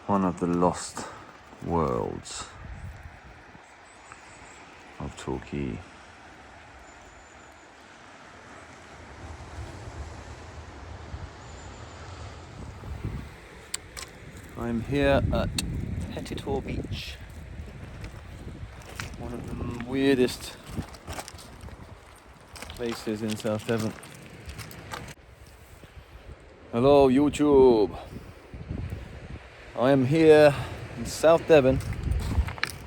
one of the lost worlds of Torquay. I'm here at Petitor Beach, one of the weirdest places in South Devon. Hello YouTube! I am here in South Devon,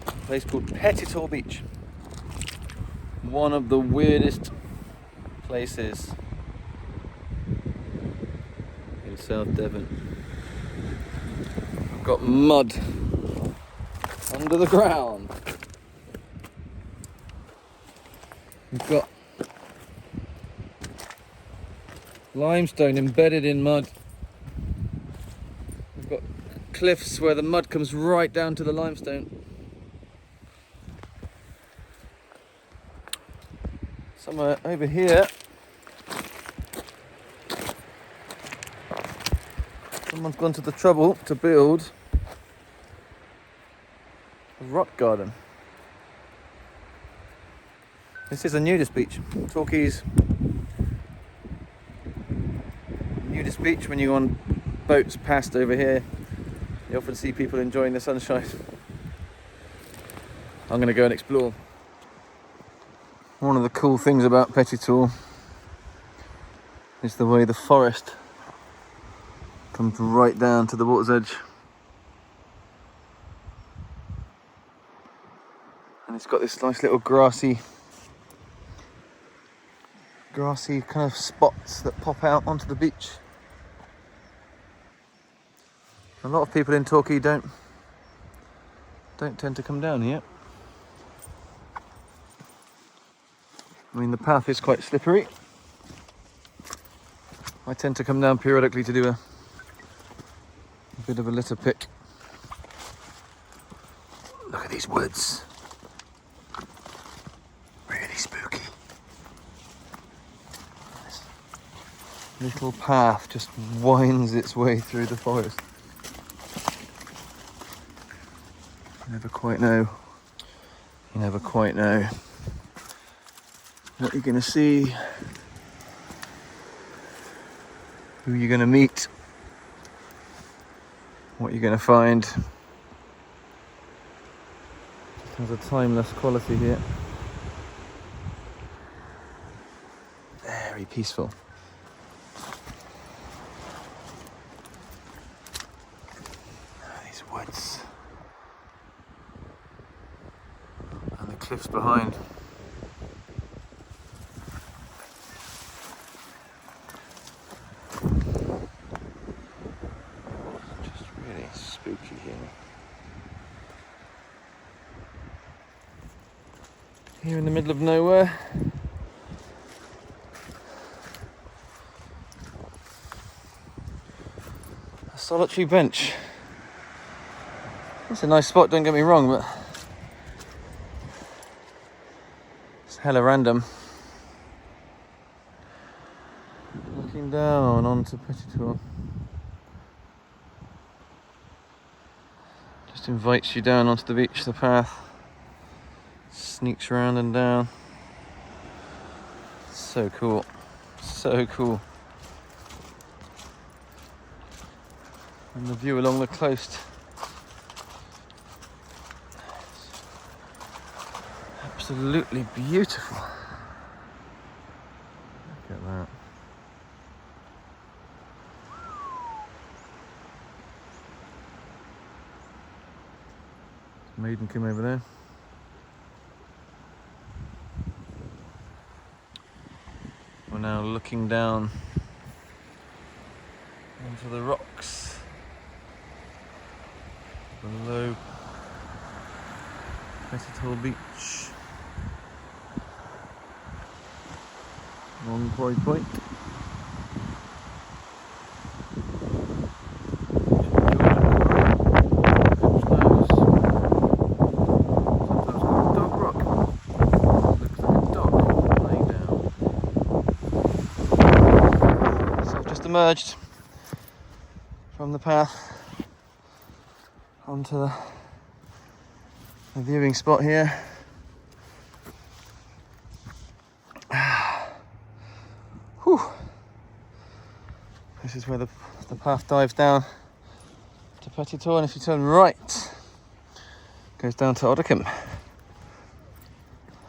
a place called Petitor Beach. One of the weirdest places in South Devon. I've got mud under the ground. We've got limestone embedded in mud. We've got cliffs where the mud comes right down to the limestone. Somewhere over here, someone's gone to the trouble to build a rock garden. This is a nudist beach. Torquay's nudist beach. When you go on boats past over here, you often see people enjoying the sunshine. I'm going to go and explore. One of the cool things about Petitor is the way the forest comes right down to the water's edge. And it's got this nice little grassy kind of spots that pop out onto the beach. A lot of people in Torquay don't tend to come down here. I mean, the path is quite slippery. I tend to come down periodically to do a bit of a litter pick. Look at these woods. Really spooky. This little path just winds its way through the forest. You never quite know what you're going to see, who you're going to meet, what you're going to find. There's a timeless quality here. Very peaceful. These woods and the cliffs behind. Spooky here. Here in the middle of nowhere. A solitary bench. It's a nice spot, don't get me wrong, but it's hella random. Looking down onto Petitor. Just invites you down onto the beach, the path sneaks around and down. So cool, so cool. And the view along the coast, absolutely beautiful. Look at that. Maiden came over there. We're now looking down onto the rocks below Petitor Beach. Long Point. Emerged from the path onto the viewing spot here. Whew. This is where the path dives down to Petitor, and if you turn right, it goes down to Oddicombe.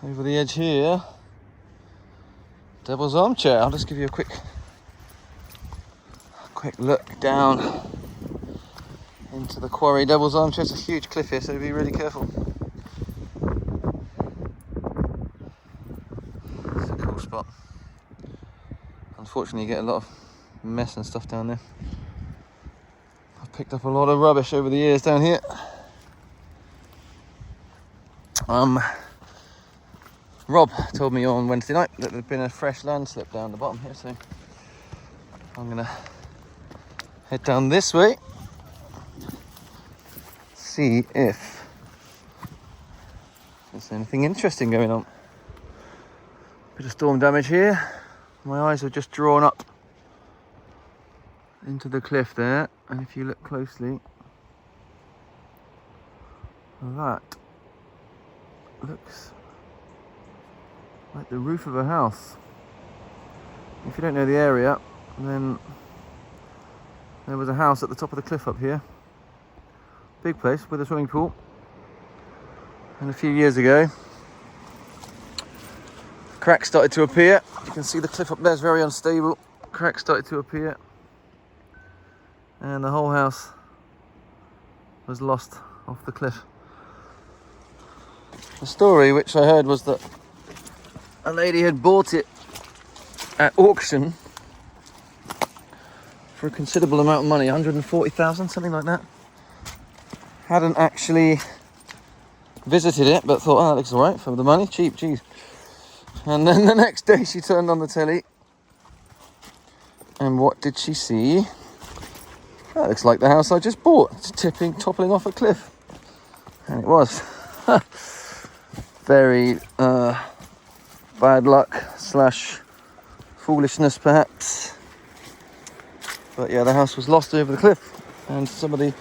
Over the edge here, Devil's Armchair. I'll just give you a quick look down into the quarry. Devil's Armchair. It's a huge cliff here, so be really careful. It's a cool spot. Unfortunately, you get a lot of mess and stuff down there. I've picked up a lot of rubbish over the years down here. Rob told me on Wednesday night that there'd been a fresh landslip down the bottom here, so I'm gonna head down this way, see if there's anything interesting going on. Bit of storm damage here. My eyes have just drawn up into the cliff there, and if you look closely, that looks like the roof of a house. If you don't know the area, then there was a house at the top of the cliff up here. Big place with a swimming pool. And a few years ago, cracks started to appear. You can see the cliff up there is very unstable. Cracks started to appear. And the whole house was lost off the cliff. The story which I heard was that a lady had bought it at auction for a considerable amount of money, 140,000, something like that. Hadn't actually visited it, but thought, oh, that looks alright for the money, cheap, geez. And then the next day she turned on the telly, and what did she see? That looks like the house I just bought. It's toppling off a cliff. And it was. Very bad luck / foolishness, perhaps. But yeah, the house was lost over the cliff, and some of the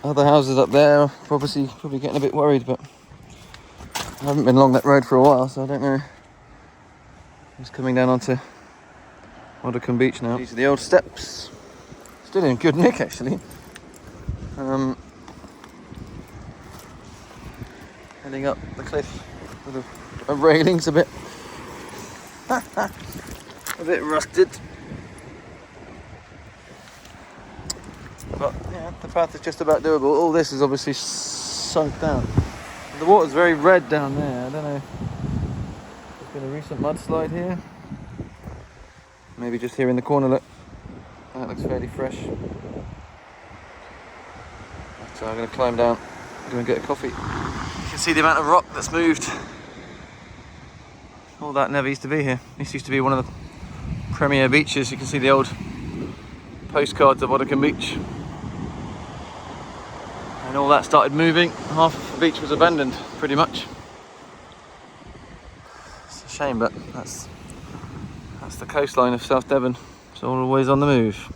other houses up there are probably getting a bit worried, but I haven't been along that road for a while, so I don't know. It's coming down onto Oddicombe Beach now. These are the old steps. Still in good nick, actually. Heading up the cliff with the railings a bit rusted. But yeah, the path is just about doable. All this is obviously sunk down. The water's very red down there. I don't know. There's been a recent mudslide here. Maybe just here in the corner, look. That looks fairly fresh. So I'm going to climb down, go and get a coffee. You can see the amount of rock that's moved. All that never used to be here. This used to be one of the premier beaches. You can see the old postcards of Oddicombe Beach. And all that started moving. Half of the beach was abandoned, pretty much. It's a shame, but that's the coastline of South Devon. It's always on the move.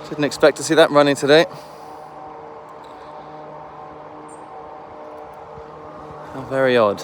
Didn't expect to see that running today. How very odd.